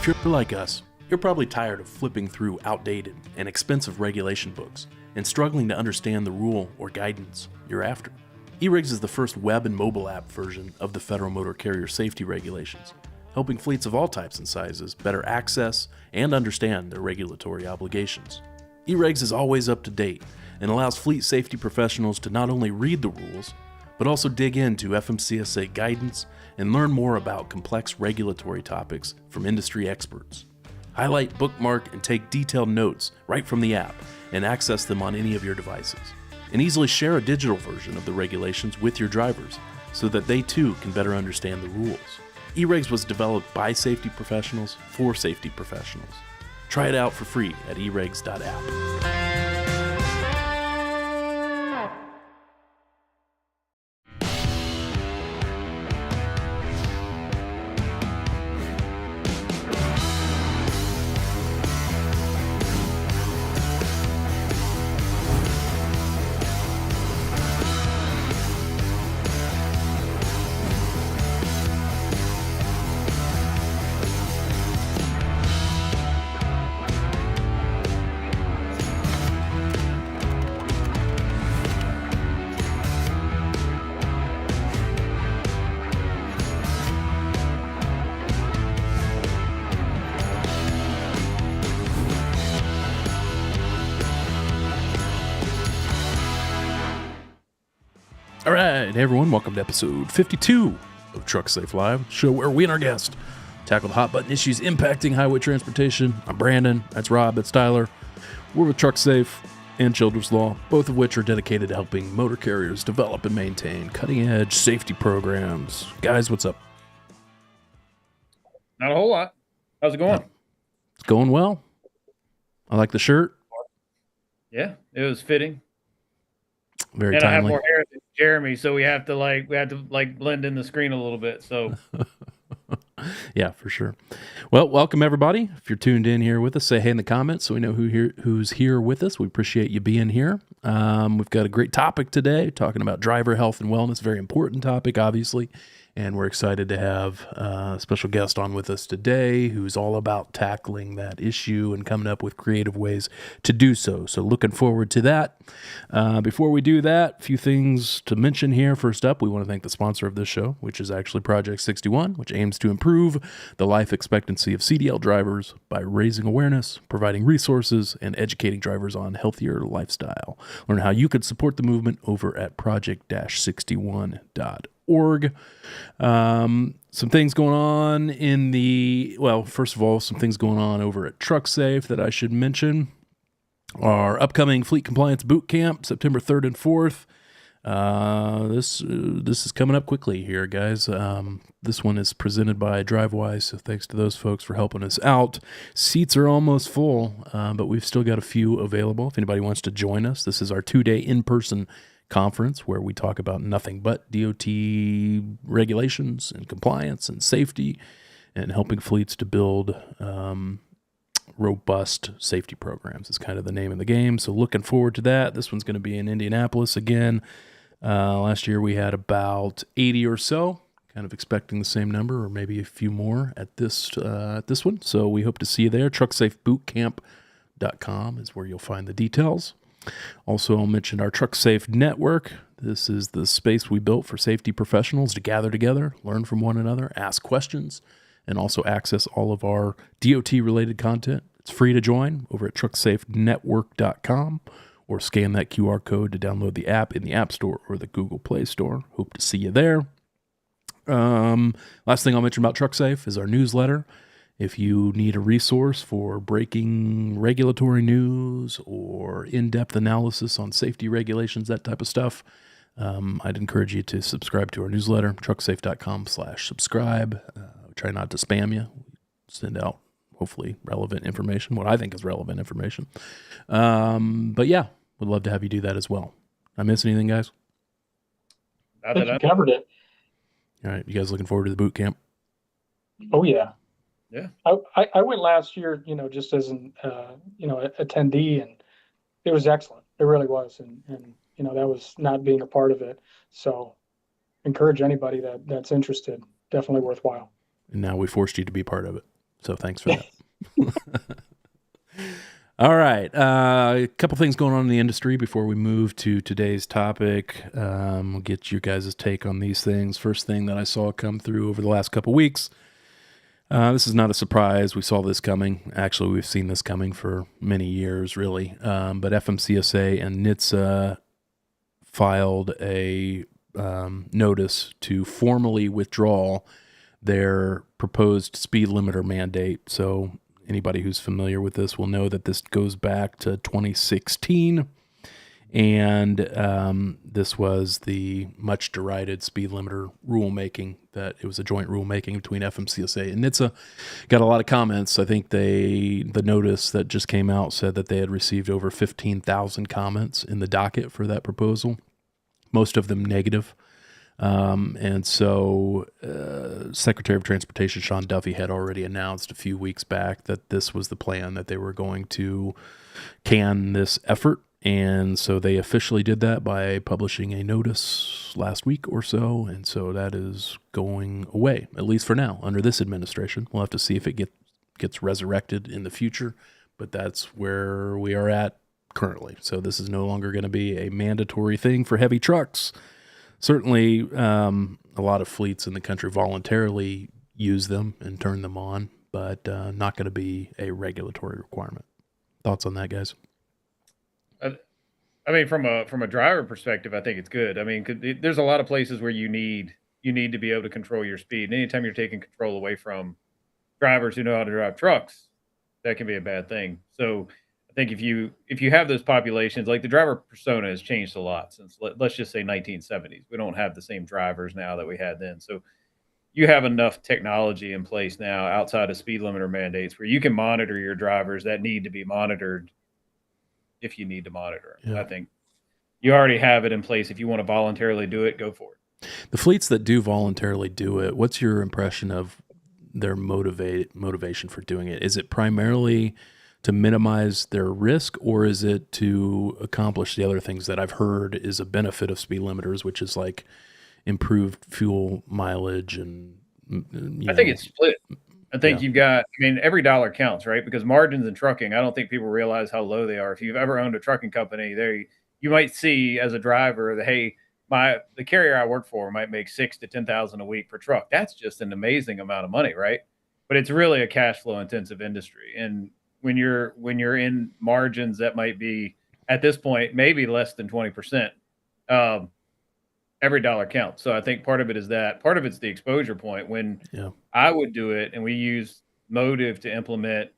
If you're like us, you're probably tired of flipping through outdated and expensive regulation books and struggling to understand the rule or guidance you're after. eRigs is the first web and mobile app version of the Federal Motor Carrier Safety Regulations, helping fleets of all types and sizes better access and understand their regulatory obligations. eRigs is always up to date and allows fleet safety professionals to not only read the rules, but also dig into FMCSA guidance and learn more about complex regulatory topics from industry experts. Highlight, bookmark, and take detailed notes right from the app and access them on any of your devices. And easily share a digital version of the regulations with your drivers so that they too can better understand the rules. eRigs was developed by safety professionals for safety professionals. Try it out for free at erigs.app. All right, hey everyone, welcome to episode 52 of Trucksafe Live, show where we and our guest tackle the hot button issues impacting highway transportation. I'm Brandon, that's Rob, that's Tyler. We're with Trucksafe and Children's Law, both of which are dedicated to helping motor carriers develop and maintain cutting-edge safety programs. Guys, what's up? Not a whole lot. How's it going? It's going well. I like the shirt. Yeah, it was fitting. Very and timely. I have more hair than Jeremy, so we have to blend in the screen a little bit. So yeah, for sure. Well, welcome everybody. If you're tuned in here with us, say hey in the comments so we know who's here with us. We appreciate you being here. We've got a great topic today, talking about driver health and wellness. Very important topic, obviously. And we're excited to have a special guest on with us today who's all about tackling that issue and coming up with creative ways to do so. So looking forward to that. Before we do that, a few things to mention here. First up, we want to thank the sponsor of this show, which is actually Project 61, which aims to improve the life expectancy of CDL drivers by raising awareness, providing resources, and educating drivers on healthier lifestyle. Learn how you could support the movement over at project-61.org. Some things going on first of all, some things going on over at Trucksafe that I should mention. Our upcoming Fleet Compliance Boot Camp, September 3rd and 4th. This is coming up quickly here, guys. This one is presented by DriveWise, so thanks to those folks for helping us out. Seats are almost full, but we've still got a few available. If anybody wants to join us, this is our 2-day in-person conference where we talk about nothing but DOT regulations and compliance and safety and helping fleets to build robust safety programs is kind of the name of the game. So looking forward to that. This one's going to be in Indianapolis again. Last year we had about 80 or so, kind of expecting the same number or maybe a few more at this one. So we hope to see you there. Trucksafebootcamp.com is where you'll find the details. Also, I'll mention our Trucksafe Network. This is the space we built for safety professionals to gather together, learn from one another, ask questions, and also access all of our DOT-related content. It's free to join over at trucksafenetwork.com or scan that QR code to download the app in the App Store or the Google Play Store. Hope to see you there. Last thing I'll mention about Trucksafe is our newsletter. If you need a resource for breaking regulatory news or in-depth analysis on safety regulations, that type of stuff, I'd encourage you to subscribe to our newsletter, trucksafe.com/subscribe. Try not to spam you. Send out, hopefully, relevant information, what I think is relevant information. But yeah, would love to have you do that as well. Did I miss anything, guys? I think you covered it. All right, you guys looking forward to the boot camp? Oh, yeah. Yeah. I went last year, just as an, attendee, and it was excellent. It really was. And that was not being a part of it. So encourage anybody that's interested. Definitely worthwhile. And now we forced you to be part of it. So thanks for that. All right. A couple things going on in the industry before we move to today's topic. We'll get you guys' take on these things. First thing that I saw come through over the last couple weeks. This is not a surprise. We saw this coming. Actually, we've seen this coming for many years, really. But FMCSA and NHTSA filed a notice to formally withdraw their proposed speed limiter mandate. So anybody who's familiar with this will know that this goes back to 2016. And this was the much derided speed limiter rulemaking, that it was a joint rulemaking between FMCSA and NHTSA. Got a lot of comments. I think the notice that just came out said that they had received over 15,000 comments in the docket for that proposal, most of them negative. And so Secretary of Transportation Sean Duffy had already announced a few weeks back that this was the plan, that they were going to can this effort. And so they officially did that by publishing a notice last week or so. And so that is going away, at least for now, under this administration. We'll have to see if it gets resurrected in the future, but that's where we are at currently. So this is no longer going to be a mandatory thing for heavy trucks. Certainly, a lot of fleets in the country voluntarily use them and turn them on, but not going to be a regulatory requirement. Thoughts on that, guys? I mean, from a driver perspective, I think it's good. I mean, 'cause there's a lot of places where you need to be able to control your speed. And anytime you're taking control away from drivers who know how to drive trucks, that can be a bad thing. So I think if you have those populations, like the driver persona has changed a lot since let's just say 1970s. We don't have the same drivers now that we had then. So you have enough technology in place now outside of speed limiter mandates where you can monitor your drivers that need to be monitored if you need to monitor them. Yeah. I think you already have it in place. If you want to voluntarily do it, go for it. The fleets that do voluntarily do it, what's your impression of their motivation for doing it? Is it primarily to minimize their risk, or is it to accomplish the other things that I've heard is a benefit of speed limiters, which is like improved fuel mileage and I think it's split. I think you've got, I mean, every dollar counts, right? Because margins in trucking, I don't think people realize how low they are. If you've ever owned a trucking company, you might see as a driver that, hey, the carrier I work for might make $6,000 to $10,000 a week per truck. That's just an amazing amount of money, right? But it's really a cash flow intensive industry. And when you're in margins that might be at this point maybe less than 20%, every dollar counts. So I think part of it is that. Part of it's the exposure point. When I would do it and we used Motive to implement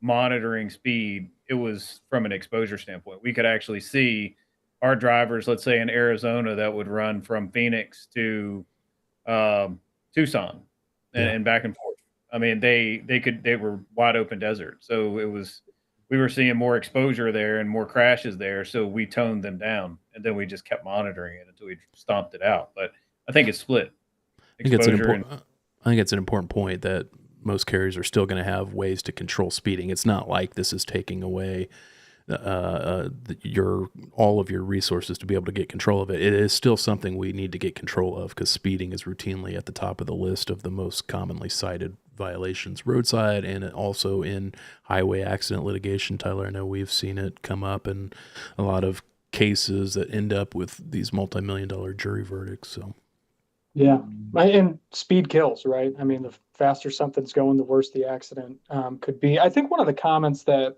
monitoring speed, it was from an exposure standpoint. We could actually see our drivers, let's say in Arizona, that would run from Phoenix to Tucson and back and forth. I mean, they were wide open desert. So we were seeing more exposure there and more crashes there. So we toned them down, and then we just kept monitoring it until we stomped it out. But I think it's split. I think it's an important point that most carriers are still going to have ways to control speeding. It's not like this is taking away all of your resources to be able to get control of it. It is still something we need to get control of, because speeding is routinely at the top of the list of the most commonly cited violations roadside and also in highway accident litigation. Tyler, I know we've seen it come up in a lot of cases that end up with these multi-million-dollar jury verdicts. So yeah, and speed kills, right? I mean, the faster something's going, the worse the accident could be. I think one of the comments that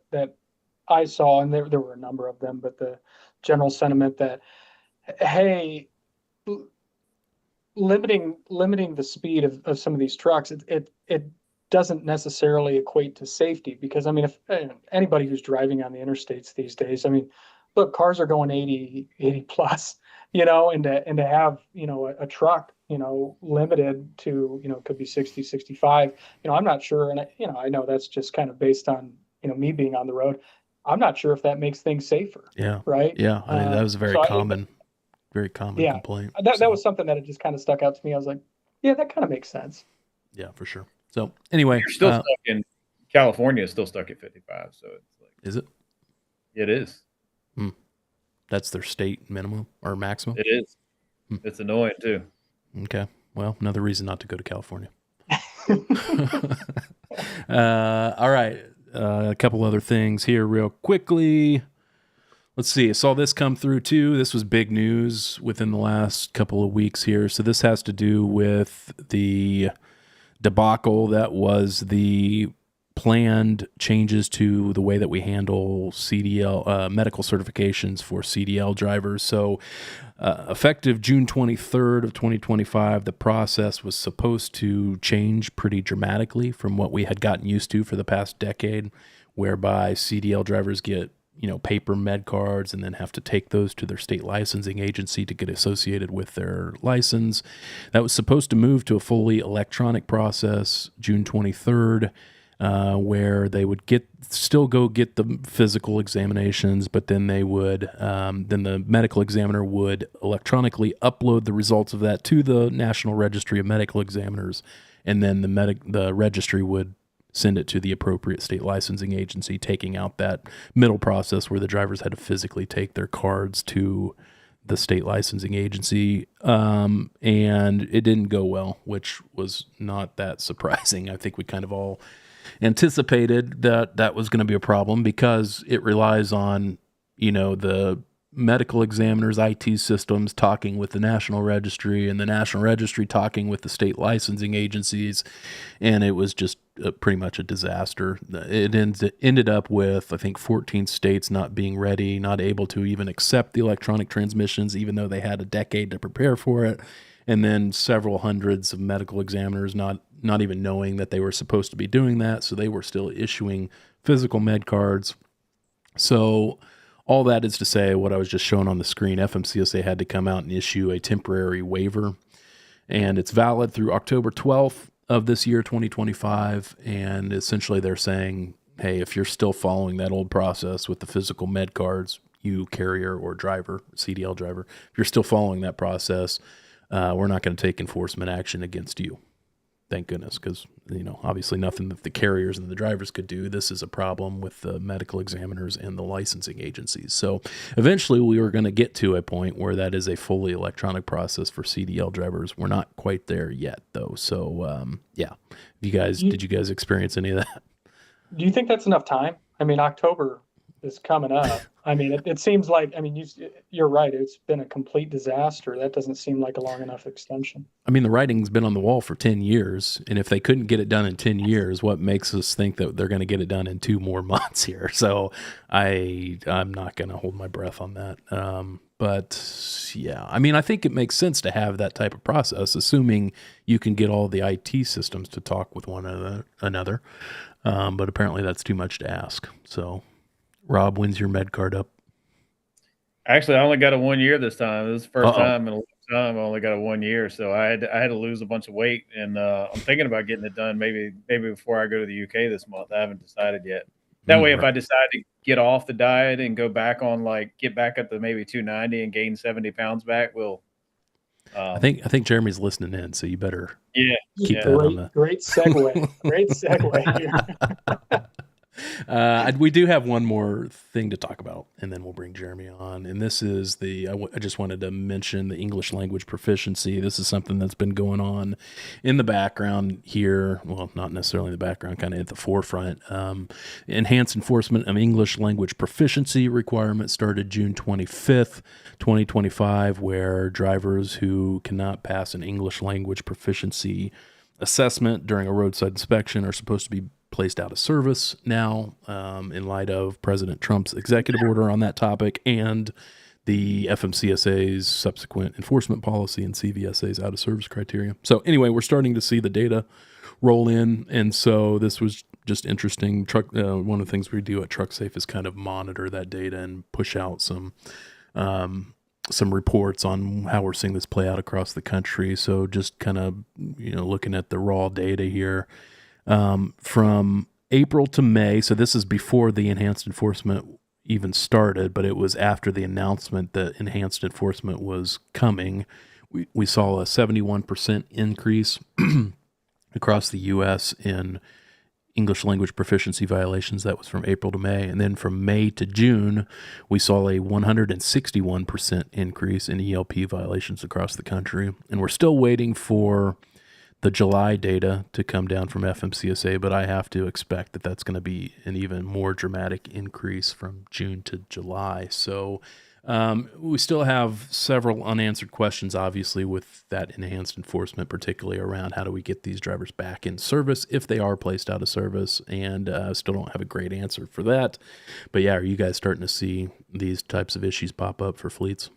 I saw, and there were a number of them, but the general sentiment that, hey, limiting the speed of some of these trucks, it doesn't necessarily equate to safety, because I mean, if anybody who's driving on the interstates these days, I mean, look, cars are going 80 plus, and to have, a truck, limited to, could be 60, 65, I'm not sure. And I know that's just kind of based on, me being on the road. I'm not sure if that makes things safer. Yeah. Right. Yeah. I mean, that was a very common complaint. That was something that it just kind of stuck out to me. I was like, yeah, that kind of makes sense. Yeah, for sure. So anyway, you're still stuck in California is still stuck at 55. So it's like, is it? It is. That's their state minimum or maximum? It is. It's annoying too. Okay. Well, another reason not to go to California. All right. A couple other things here real quickly. Let's see. I saw this come through too. This was big news within the last couple of weeks here. So this has to do with the debacle that was the planned changes to the way that we handle CDL medical certifications for CDL drivers. So effective June 23rd of 2025, the process was supposed to change pretty dramatically from what we had gotten used to for the past decade, whereby CDL drivers get paper med cards and then have to take those to their state licensing agency to get associated with their license. That was supposed to move to a fully electronic process June 23rd, where they would still go get the physical examinations, but then they would, then the medical examiner would electronically upload the results of that to the National Registry of Medical Examiners, and then the registry would send it to the appropriate state licensing agency, taking out that middle process where the drivers had to physically take their cards to the state licensing agency. And it didn't go well, which was not that surprising. I think we kind of all anticipated that was going to be a problem because it relies on, the medical examiners' IT systems talking with the National Registry and the National Registry talking with the state licensing agencies. And it was just pretty much a disaster. It ended up with, I think, 14 states not being ready, not able to even accept the electronic transmissions, even though they had a decade to prepare for it. And then several hundreds of medical examiners not even knowing that they were supposed to be doing that. So they were still issuing physical med cards. So all that is to say, what I was just showing on the screen, FMCSA had to come out and issue a temporary waiver, and it's valid through October 12th of this year, 2025. And essentially they're saying, hey, if you're still following that old process with the physical med cards, you carrier or driver, CDL driver, if you're still following that process, we're not going to take enforcement action against you. Thank goodness, because, obviously nothing that the carriers and the drivers could do. This is a problem with the medical examiners and the licensing agencies. So eventually we were going to get to a point where that is a fully electronic process for CDL drivers. We're not quite there yet, though. So, did you guys experience any of that? Do you think that's enough time? I mean, October is coming up. I mean, it seems like, you're right. It's been a complete disaster. That doesn't seem like a long enough extension. I mean, the writing's been on the wall for 10 years. And if they couldn't get it done in 10 years, what makes us think that they're going to get it done in 2 more months here? So I'm not going to hold my breath on that. But yeah, I think it makes sense to have that type of process, assuming you can get all the IT systems to talk with one another. But apparently that's too much to ask. So Rob, when's your med card up? Actually, I only got a 1 year this time. This is the first time in a long time I only got a 1 year, so I had to lose a bunch of weight, and I'm thinking about getting it done maybe before I go to the UK this month. I haven't decided yet. That way, if I decide to get off the diet and go back on, get back up to maybe 290 and gain 70 pounds back, we'll. I think Jeremy's listening in, so you better keep that on the. Great segue. Great segue here. We do have one more thing to talk about, and then we'll bring Jeremy on. And this is I just wanted to mention the English language proficiency. This is something that's been going on in the background here. Well, not necessarily in the background, kind of at the forefront. Enhanced enforcement of English language proficiency requirement started June 25th, 2025, where drivers who cannot pass an English language proficiency assessment during a roadside inspection are supposed to be placed out of service now, in light of President Trump's executive order on that topic and the FMCSA's subsequent enforcement policy and CVSA's out of service criteria. So anyway, we're starting to see the data roll in, and so this was just interesting. One of the things we do at Trucksafe is kind of monitor that data and push out some reports on how we're seeing this play out across the country. So just kind of looking at the raw data here. From April to May, so this is before the enhanced enforcement even started, but it was after the announcement that enhanced enforcement was coming. We saw a 71% increase across the U.S. in English language proficiency violations. That was from April to May. And then from May to June, we saw a 161% increase in ELP violations across the country. And we're still waiting for the July data to come down from FMCSA, but I have to expect that that's going to be an even more dramatic increase from June to July. So we still have several unanswered questions, obviously, with that enhanced enforcement, particularly around how do we get these drivers back in service if they are placed out of service, and still don't have a great answer for that. But yeah, are you guys starting to see these types of issues pop up for fleets?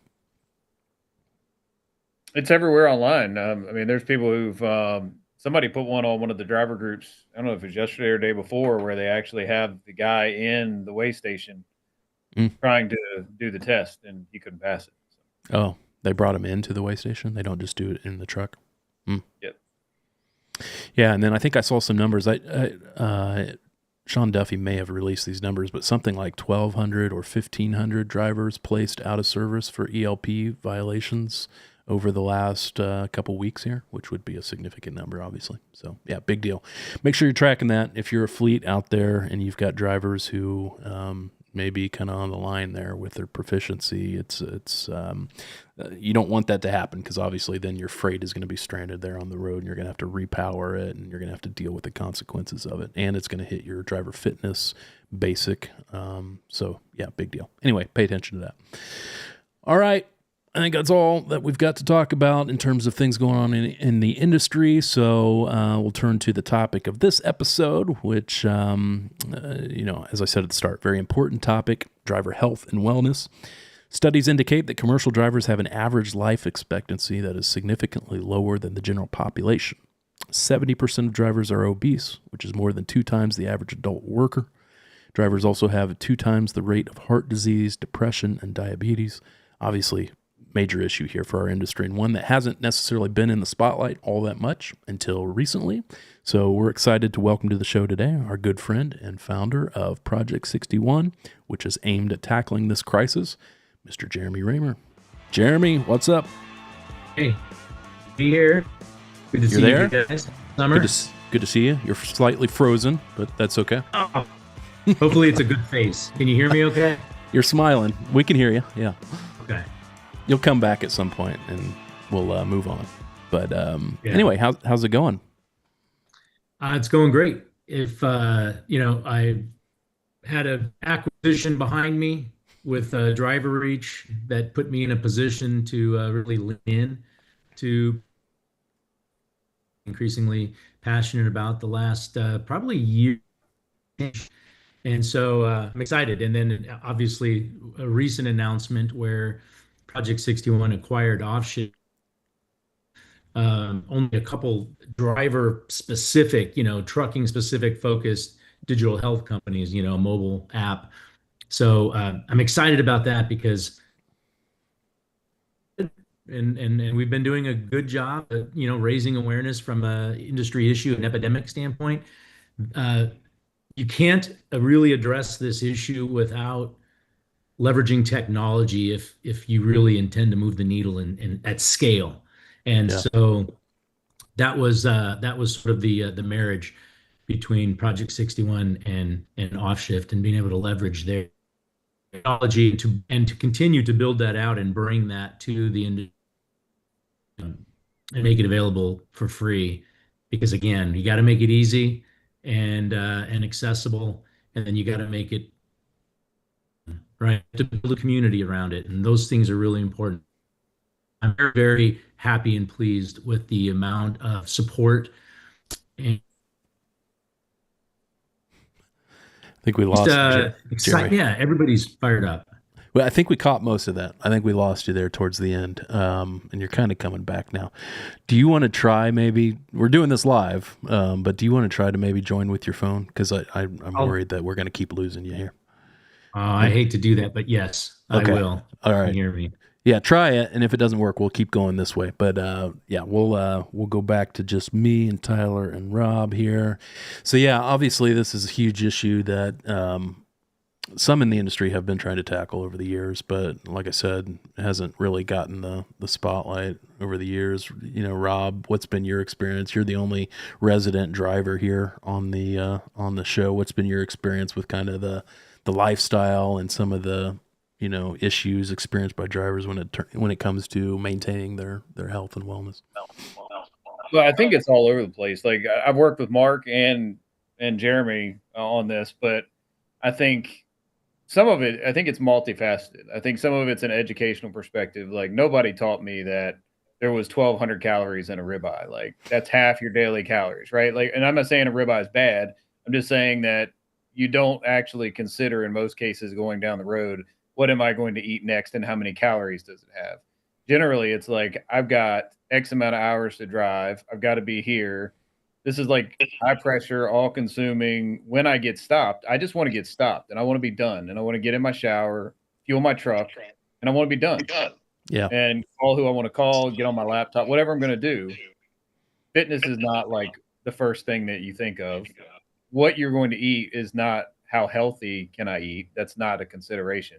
It's everywhere online. I mean, there's people who've somebody put one on one of the driver groups. I don't know if it was yesterday or day before, where they actually have the guy in the weigh station trying to do the test, and he couldn't pass it. So. Oh, they brought him into the weigh station. They don't just do it in the truck. Yep. Yeah, and then I think I saw some numbers. Sean Duffy may have released these numbers, but something like 1,200 or 1,500 drivers placed out of service for ELP violations over the last couple weeks here, which would be a significant number, obviously. So, yeah, big deal. Make sure you're tracking that. If you're a fleet out there and you've got drivers who maybe kind of on the line there with their proficiency, it's you don't want that to happen, because obviously then your freight is going to be stranded there on the road, and you're going to have to repower it, and you're going to have to deal with the consequences of it, and it's going to hit your driver fitness basic. So yeah, big deal. Anyway, pay attention to that. All right. I think that's all that we've got to talk about in terms of things going on in the industry. So we'll turn to the topic of this episode, which, as I said at the start, very important topic, driver health and wellness. Studies indicate that commercial drivers have an average life expectancy that is significantly lower than the general population. 70% of drivers are obese, which is more than 2 times the average adult worker. Drivers also have 2 times the rate of heart disease, depression, and diabetes. Obviously, major issue here for our industry, and one that hasn't necessarily been in the spotlight all that much until recently. So we're excited to welcome to the show today our good friend and founder of Project 61, which is aimed at tackling this crisis, Mr. Jeremy Reymer. Jeremy, what's up? Hey, be here. Good to see there? you guys. Summer. Good to see you. You're slightly frozen, but that's okay. Oh. Hopefully it's a good face. Can you hear me okay? You're smiling. We can hear you. Yeah. Okay. You'll come back at some point and we'll move on. But Anyway, how's it going? It's going great. If, I had an acquisition behind me with Driver Reach that put me in a position to really lean in to increasingly passionate about the last probably year. And so I'm excited. And then obviously a recent announcement where Project 61 acquired Offshift, only a couple driver specific, trucking specific focused digital health companies, mobile app. So I'm excited about that because and we've been doing a good job raising awareness from an industry issue and epidemic standpoint. You can't really address this issue without leveraging technology if you really intend to move the needle in at scale. And so that was sort of the marriage between Project 61 and Offshift, and being able to leverage their technology to continue to build that out and bring that to the industry and make it available for free. Because again, you got to make it easy and accessible, and then you got to make it right to build a community around it, and those things are really important. I'm very, very happy and pleased with the amount of support. And I think we lost Jeremy. Yeah, everybody's fired up. Well, I think we caught most of that. I think we lost you there towards the end, and you're kind of coming back now. Do you want to try maybe, we're doing this live, but do you want to try to maybe join with your phone? Because I'm worried that we're going to keep losing you here. I hate to do that, but yes, okay. I will. All right. Can you hear me? Yeah, try it, and if it doesn't work, we'll keep going this way. But we'll go back to just me and Tyler and Rob here. So yeah, obviously this is a huge issue that some in the industry have been trying to tackle over the years, but like I said, it hasn't really gotten the spotlight over the years. Rob, what's been your experience? You're the only resident driver here on the show. What's been your experience with kind of the lifestyle and some of the issues experienced by drivers when it comes to maintaining their health and wellness? Well, I think it's all over the place. Like I've worked with Mark and Jeremy on this, but I think some of it, I think it's multifaceted. I think some of it's an educational perspective. Like nobody taught me that there was 1,200 calories in a ribeye. Like that's half your daily calories, right? Like, and I'm not saying a ribeye is bad. I'm just saying that you don't actually consider in most cases going down the road, what am I going to eat next and how many calories does it have? Generally, it's like I've got X amount of hours to drive. I've got to be here. This is like high pressure, all consuming. When I get stopped, I just want to get stopped and I want to be done and I want to get in my shower, fuel my truck, and I want to be done. Yeah. And call who I want to call, get on my laptop, whatever I'm going to do. Fitness is not like the first thing that you think of. What you're going to eat is not how healthy can I eat. That's not a consideration.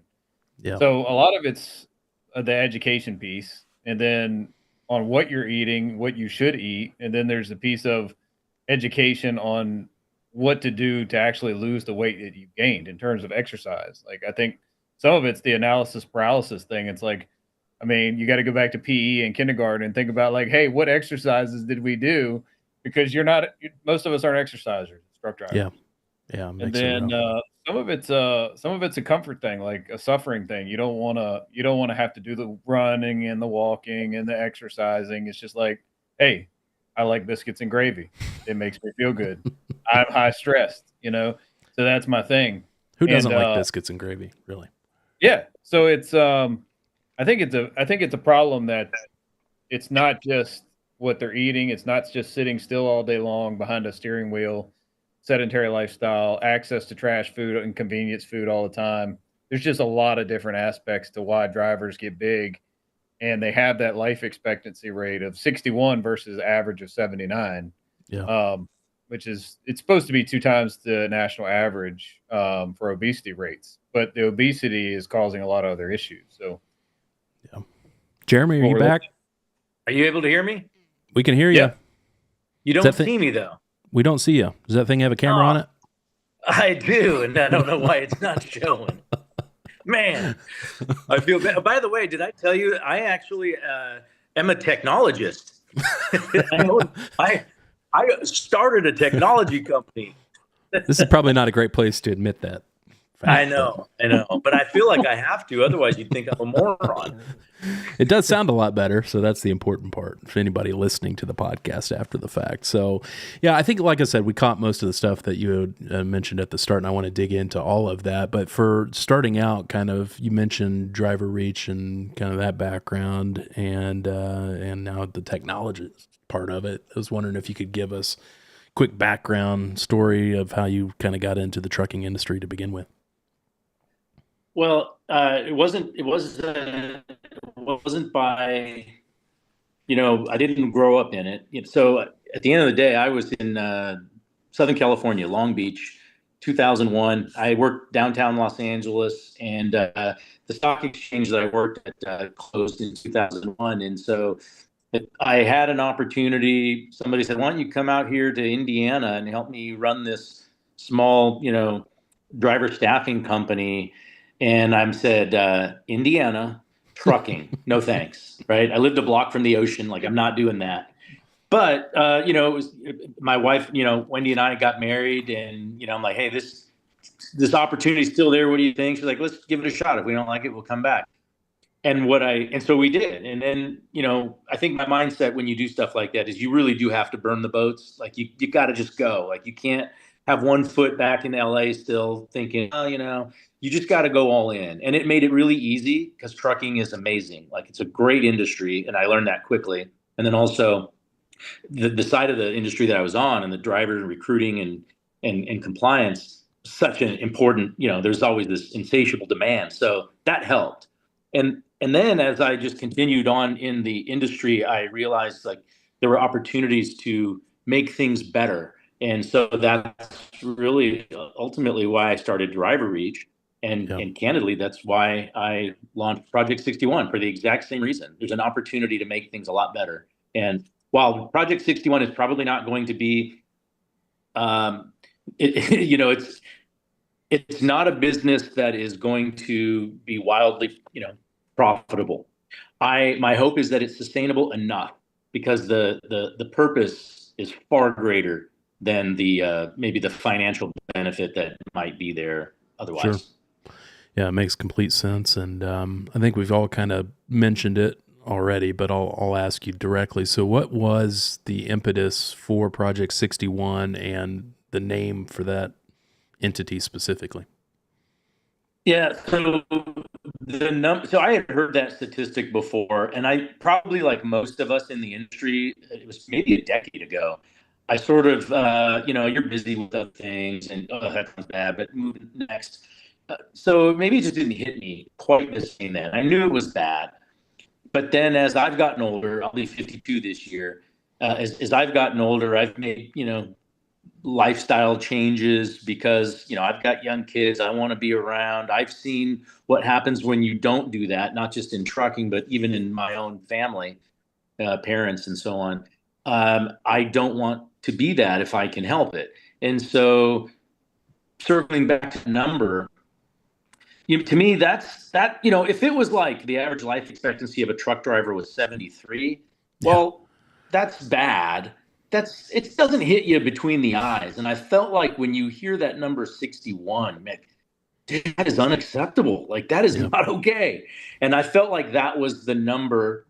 Yeah. So a lot of it's the education piece, and then on what you're eating, what you should eat, and then there's a piece of education on what to do to actually lose the weight that you've gained in terms of exercise. Like I think some of it's the analysis paralysis thing. It's like, I mean, you got to go back to PE and kindergarten and think about like, hey, what exercises did we do? Because most of us aren't exercisers, truck drivers. Yeah. Yeah. And Makes it then rough. some of it's a comfort thing, like a suffering thing. You don't want to have to do the running and the walking and the exercising. It's just like, hey, I like biscuits and gravy. It makes me feel good. I'm high stressed, so that's my thing. Who doesn't And like biscuits and gravy, really? yeah, so it's I think it's a problem that it's not just what they're eating. It's not just sitting still all day long behind a steering wheel, sedentary lifestyle, access to trash food and convenience food all the time. There's just a lot of different aspects to why drivers get big, and they have that life expectancy rate of 61 versus average of 79. Yeah. Which is it's supposed to be 2 times the national average for obesity rates, but the obesity is causing a lot of other issues. So, Yeah. Jeremy, are Well, you we're back? Are you able to hear me? We can hear you. Yeah. You Does don't that see me though. We don't see you. Does that thing have a camera on it? I do, and I don't know why it's not showing. Man, I feel bad. By the way, did I tell you I actually am a technologist? I started a technology company. This is probably not a great place to admit that. I know, but I feel like I have to. Otherwise, you'd think I'm a moron. It does sound a lot better, so that's the important part for anybody listening to the podcast after the fact. So, yeah, I think, like I said, we caught most of the stuff that you had mentioned at the start, and I want to dig into all of that. But for starting out, kind of, you mentioned driver reach and kind of that background, and now the technology part of it. I was wondering if you could give us a quick background story of how you kind of got into the trucking industry to begin with. Well, it wasn't by, I didn't grow up in it. So at the end of the day, I was in Southern California, Long Beach, 2001. I worked downtown Los Angeles, and the stock exchange that I worked at closed in 2001. And so I had an opportunity. Somebody said, why don't you come out here to Indiana and help me run this small, driver staffing company? And I said, Indiana, trucking, no thanks, right? I lived a block from the ocean. Like, I'm not doing that. But, it was my wife, Wendy and I got married, and, I'm like, hey, this opportunity is still there. What do you think? She's like, let's give it a shot. If we don't like it, we'll come back. And so we did. And then, I think my mindset when you do stuff like that is you really do have to burn the boats. Like you got to just go. Like you can't have one foot back in LA still thinking, you just got to go all in. And it made it really easy because trucking is amazing. Like it's a great industry. And I learned that quickly. And then also the side of the industry that I was on and the driver recruiting and compliance, such an important, there's always this insatiable demand. So that helped. And then as I just continued on in the industry, I realized like there were opportunities to make things better. And so that's really ultimately why I started Driver Reach. And candidly, that's why I launched Project 61 for the exact same reason. There's an opportunity to make things a lot better. And while Project 61 is probably not going to be, it's not a business that is going to be wildly, profitable. My hope is that it's sustainable enough because the purpose is far greater than the maybe the financial benefit that might be there otherwise. Sure. Yeah, it makes complete sense. And I think we've all kind of mentioned it already, but I'll ask you directly. So what was the impetus for Project 61 and the name for that entity specifically? Yeah, so so I had heard that statistic before, and I probably, like most of us in the industry, it was maybe a decade ago. I sort of, you're busy with other things, and oh, that sounds bad, but moving next. So maybe it just didn't hit me quite the same then. I knew it was bad, but then as I've gotten older, I'll be 52 this year. As I've gotten older, I've made, lifestyle changes because I've got young kids. I want to be around. I've seen what happens when you don't do that, not just in trucking but even in my own family, parents and so on. I don't want to be that if I can help it. And so circling back to the number, to me that's that. If it was like the average life expectancy of a truck driver was 73, well, that's bad. It doesn't hit you between the eyes. And I felt like when you hear that number 61, man, dude, that is unacceptable. Like, that is not okay. And I felt like that was the number,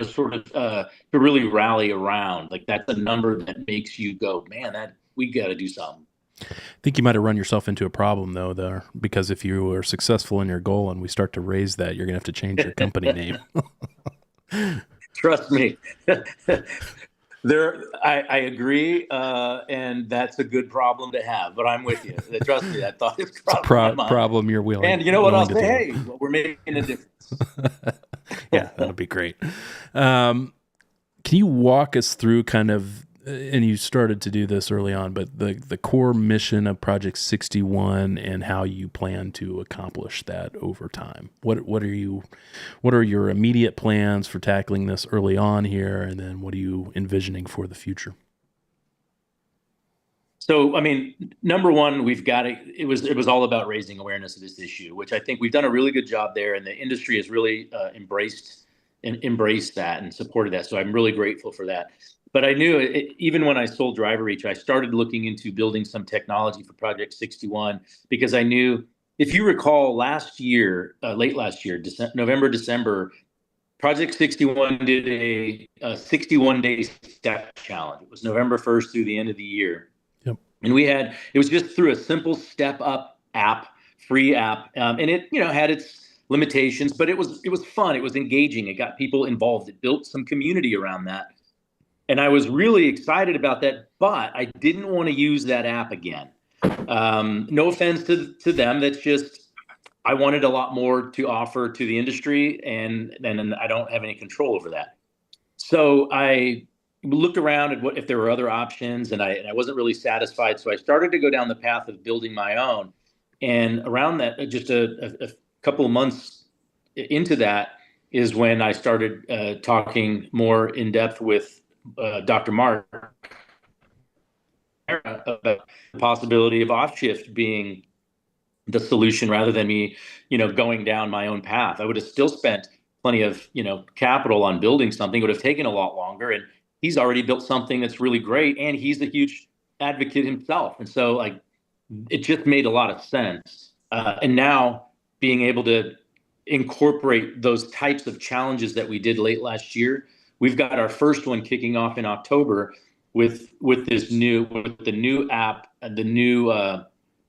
sort of to really rally around. Like, that's a number that makes you go, man, we got to do something. I think you might have run yourself into a problem though, there, because if you are successful in your goal and we start to raise that, you're going to have to change your company name. Trust me. I agree, and that's a good problem to have. But I'm with you. Trust me, that thought is problem you're willing. And you know what? I'll say, hey, we're making a difference. Yeah, that'd be great. Can you walk us through kind of, and you started to do this early on, but the core mission of Project 61 and how you plan to accomplish that over time? What are your immediate plans for tackling this early on here, and then what are you envisioning for the future? So, I mean, number one, it was all about raising awareness of this issue, which I think we've done a really good job there, and the industry has really embraced that and supported that. So I'm really grateful for that. But I knew even when I sold Driver Reach, I started looking into building some technology for Project 61 because I knew, if you recall, late last year, November, December, Project 61 did a 61-day step challenge. It was November 1st through the end of the year. Yep. And it was just through a simple step up app, free app. And it, had its limitations, but it was fun. It was engaging. It got people involved. It built some community around that. And I was really excited about that, but I didn't want to use that app again. No offense to them. That's just, I wanted a lot more to offer to the industry, and I don't have any control over that. So I looked around at if there were other options, and I wasn't really satisfied. So I started to go down the path of building my own. And around that, just a couple of months into that is when I started talking more in depth with Dr. Mark about the possibility of off shift being the solution rather than me, going down my own path. I would have still spent plenty of, capital on building something. It would have taken a lot longer. And he's already built something that's really great. And he's a huge advocate himself. And so it just made a lot of sense. And now being able to incorporate those types of challenges that we did late last year, we've got our first one kicking off in October with the new app and the new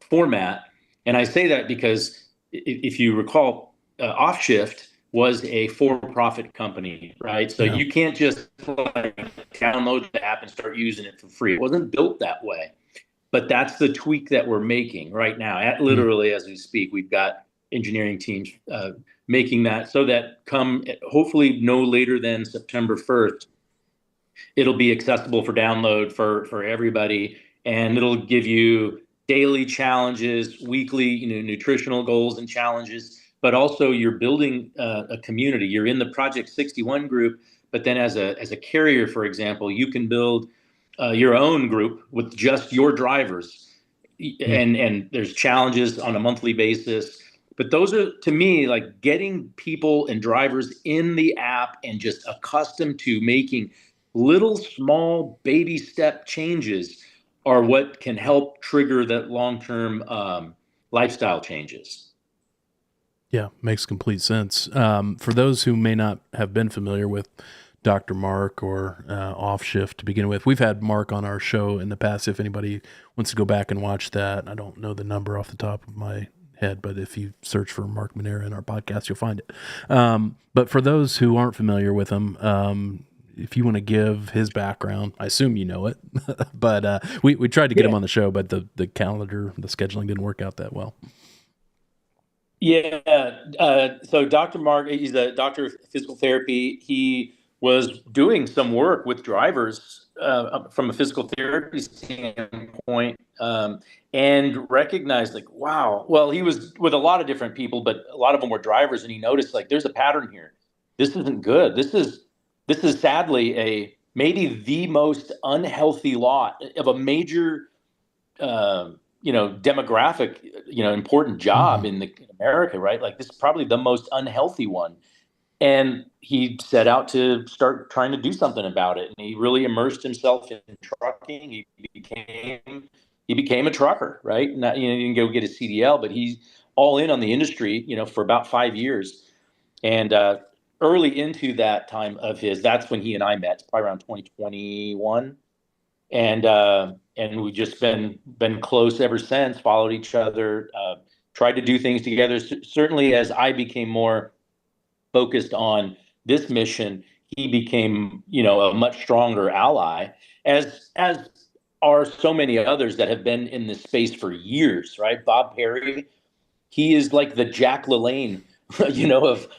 format. And I say that because if you recall, OffShift was a for-profit company, right? So you can't just download the app and start using it for free. It wasn't built that way. But that's the tweak that we're making right now. Literally, as we speak, we've got engineering teams making that so that come hopefully no later than September 1st, it'll be accessible for download for everybody, and it'll give you daily challenges, weekly, nutritional goals and challenges, but also you're building a community. You're in the Project 61 group, but then as a carrier, for example, you can build your own group with just your drivers, and there's challenges on a monthly basis. But those are, to me, like getting people and drivers in the app and just accustomed to making little small baby step changes are what can help trigger that long-term lifestyle changes. Yeah, makes complete sense. For those who may not have been familiar with Dr. Mark or Off Shift to begin with, we've had Mark on our show in the past. If anybody wants to go back and watch that, I don't know the number off the top of my head, but if you search for Mark Manera in our podcast, you'll find it. But for those who aren't familiar with him, if you want to give his background, I assume you know it, but we tried to get him on the show, but the calendar, the scheduling didn't work out that well. Yeah. So Dr. Mark, he's a doctor of physical therapy. He was doing some work with drivers from a physical therapy standpoint, and recognized like, wow, well, he was with a lot of different people, but a lot of them were drivers. And he noticed like, there's a pattern here. This isn't good. This is sadly maybe the most unhealthy lot of a major demographic, important job in America, right? Like this is probably the most unhealthy one. And he set out to start trying to do something about it. And he really immersed himself in trucking. He became a trucker, right? Not, he didn't go get a CDL, but he's all in on the industry, for about 5 years. And early into that time of his, that's when he and I met, probably around 2021. And we've just been close ever since. Followed each other, tried to do things together. Certainly, as I became more focused on this mission, he became, a much stronger ally. As are so many others that have been in this space for years, right? Bob Perry, he is like the Jack LaLanne,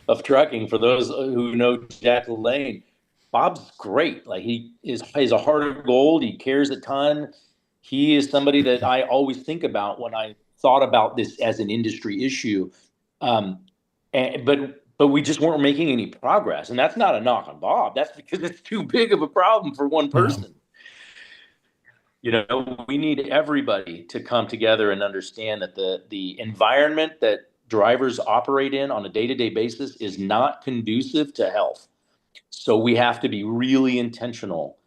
of trucking. For those who know Jack LaLanne. Bob's great. Like he's a heart of gold. He cares a ton. He is somebody that I always think about when I thought about this as an industry issue. But we just weren't making any progress. And that's not a knock on Bob. That's because it's too big of a problem for one person. Yeah. We need everybody to come together and understand that the environment that drivers operate in on a day-to-day basis is not conducive to health. So we have to be really intentional.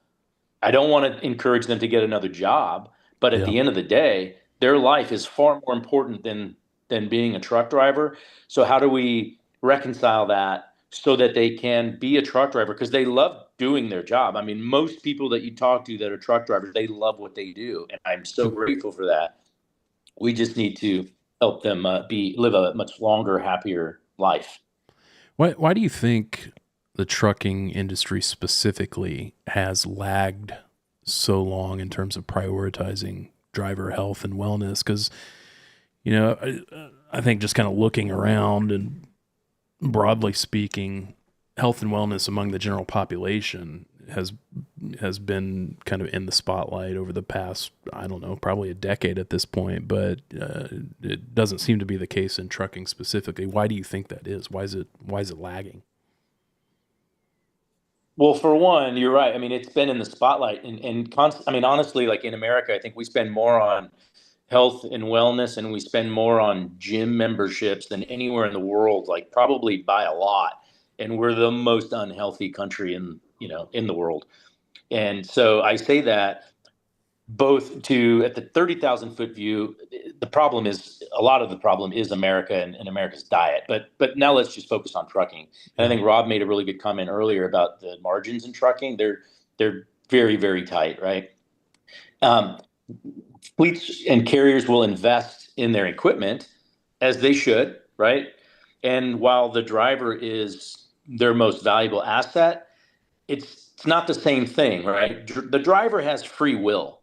I don't want to encourage them to get another job, but at the end of the day, their life is far more important than being a truck driver. So how do we reconcile that so that they can be a truck driver? Because they love doing their job. I mean, most people that you talk to that are truck drivers, they love what they do. And I'm so grateful for that. We just need to help them live a much longer, happier life. Why do you think the trucking industry specifically has lagged so long in terms of prioritizing driver health and wellness? Because, I think just kind of looking around and broadly speaking, health and wellness among the general population has been kind of in the spotlight over the past, I don't know, probably a decade at this point, but it doesn't seem to be the case in trucking specifically. Why do you think that is? Why is it lagging? Well, for one, you're right. I mean, it's been in the spotlight and I mean, honestly, like in America, I think we spend more on health and wellness and we spend more on gym memberships than anywhere in the world, like probably by a lot. And we're the most unhealthy country in the world. And so I say that both to at the 30,000 foot view, a lot of the problem is America and America's diet. But now let's just focus on trucking. And I think Rob made a really good comment earlier about the margins in trucking. They're very, very tight, right? Fleets and carriers will invest in their equipment as they should, right? And while the driver is their most valuable asset, it's not the same thing, right? The driver has free will.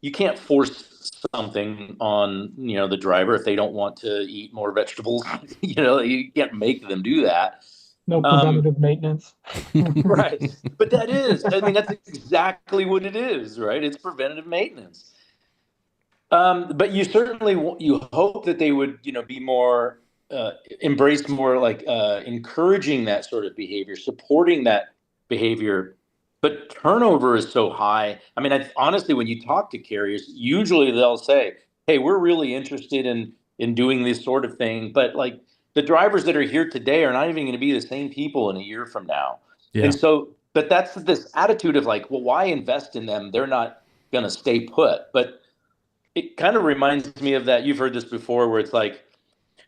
You can't force something on, the driver if they don't want to eat more vegetables. You can't make them do that. No preventative maintenance. Right. But that's exactly what it is, right? It's preventative maintenance. But you certainly you hope that they would, be more embrace more like encouraging that sort of behavior, supporting that behavior. But turnover is so high. I mean, honestly, when you talk to carriers, usually they'll say, "Hey, we're really interested in doing this sort of thing," but like the drivers that are here today are not even going to be the same people in a year from now. Yeah. And so but that's this attitude of like, well, why invest in them? They're not going to stay put. But it kind of reminds me of that. You've heard this before, where it's like,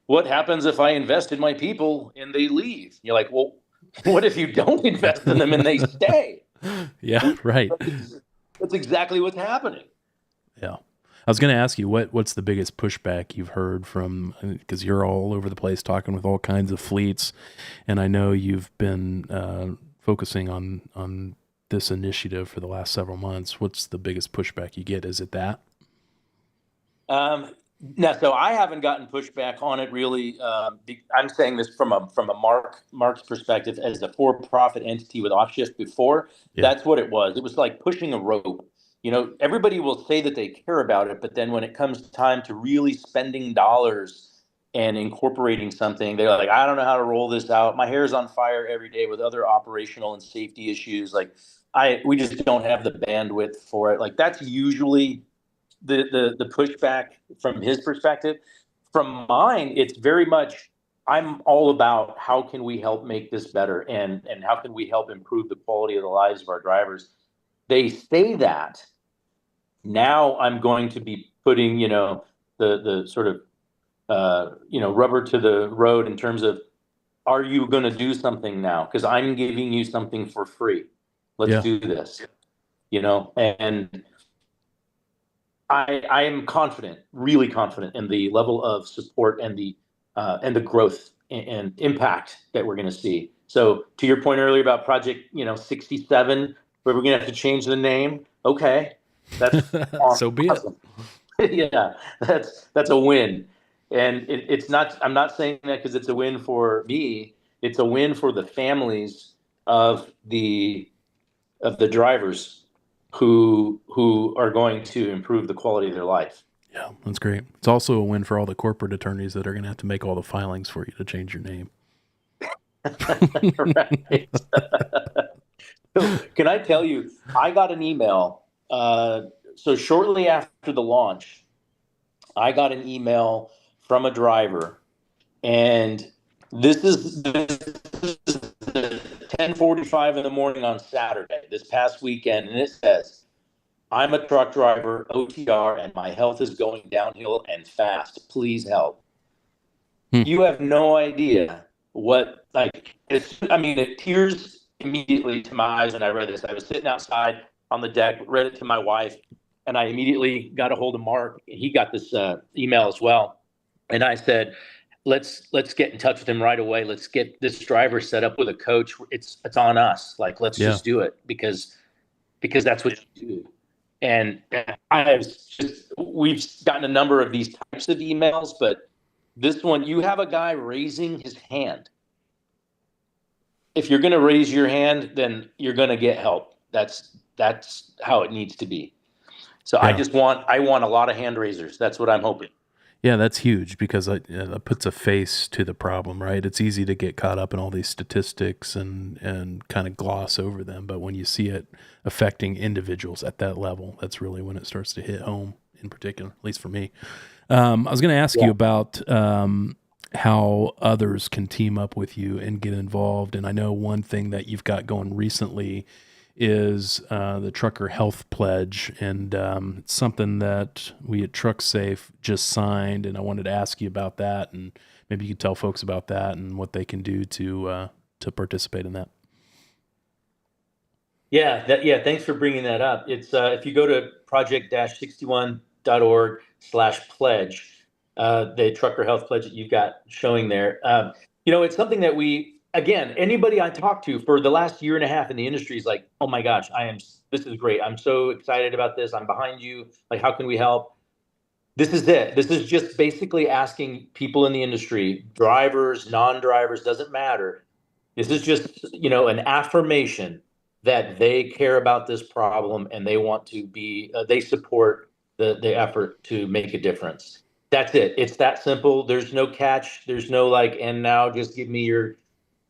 what happens if I invest in my people and they leave? You're like, well, what if you don't invest in them and they stay? Yeah, right. That's exactly what's happening. Yeah. I was going to ask you, what's the biggest pushback you've heard from, because you're all over the place talking with all kinds of fleets, and I know you've been focusing on this initiative for the last several months. What's the biggest pushback you get? Is it that? No, so I haven't gotten pushback on it really. I'm saying this from a Mark's perspective as a for-profit entity with Offshift before. Yeah. That's what it was. It was like pushing a rope. You know, everybody will say that they care about it, but then when it comes time to really spending dollars and incorporating something, they're like, I don't know how to roll this out. My hair's on fire every day with other operational and safety issues. Like, we just don't have the bandwidth for it. Like, that's usually the pushback from his perspective. From mine, it's very much, I'm all about how can we help make this better, and how can we help improve the quality of the lives of our drivers. They say that. Now I'm going to be putting, the sort of, rubber to the road in terms of, are you going to do something now? Because I'm giving you something for free. Let's do this, and I am confident, really confident in the level of support and the growth and impact that we're going to see. So to your point earlier about Project, 67, where we're going to have to change the name. Okay, that's awesome. So be it. Yeah, that's a win. And it's not. I'm not saying that because it's a win for me. It's a win for the families of the drivers who are going to improve the quality of their life. Yeah, that's great. It's also a win for all the corporate attorneys that are going to have to make all the filings for you to change your name. Right. Can I tell you, I got an email. So shortly after the launch, I got an email from a driver, and this is 10:45 in the morning on Saturday, this past weekend, and it says, I'm a truck driver, OTR, and my health is going downhill and fast. Please help. You have no idea what, it tears immediately to my eyes when I read this. I was sitting outside on the deck, read it to my wife, and I immediately got a hold of Mark. He got this email as well. And I said, let's get in touch with him right away. Let's get this driver set up with a coach. It's on us. Like, let's just do it because that's what you do. And we've gotten a number of these types of emails, but this one, you have a guy raising his hand. If you're going to raise your hand, then you're going to get help. That's how it needs to be. So I want a lot of hand raisers. That's what I'm hoping. Yeah, that's huge because it puts a face to the problem, right? It's easy to get caught up in all these statistics and kind of gloss over them. But when you see it affecting individuals at that level, that's really when it starts to hit home in particular, at least for me. I was going to ask you about how others can team up with you and get involved. And I know one thing that you've got going recently is the Trucker Health Pledge, and it's something that we at Trucksafe just signed, and I wanted to ask you about that, and maybe you could tell folks about that and what they can do to participate in that. Yeah, thanks for bringing that up. It's if you go to project-61.org/pledge, the Trucker Health Pledge that you've got showing there, it's something that anybody I talk to for the last year and a half in the industry is like, oh my gosh, this is great. I'm so excited about this. I'm behind you. Like, how can we help? This is it. This is just basically asking people in the industry, drivers, non-drivers, doesn't matter. This is just, an affirmation that they care about this problem and they want to they support the effort to make a difference. That's it. It's that simple. There's no catch. There's no and now just give me your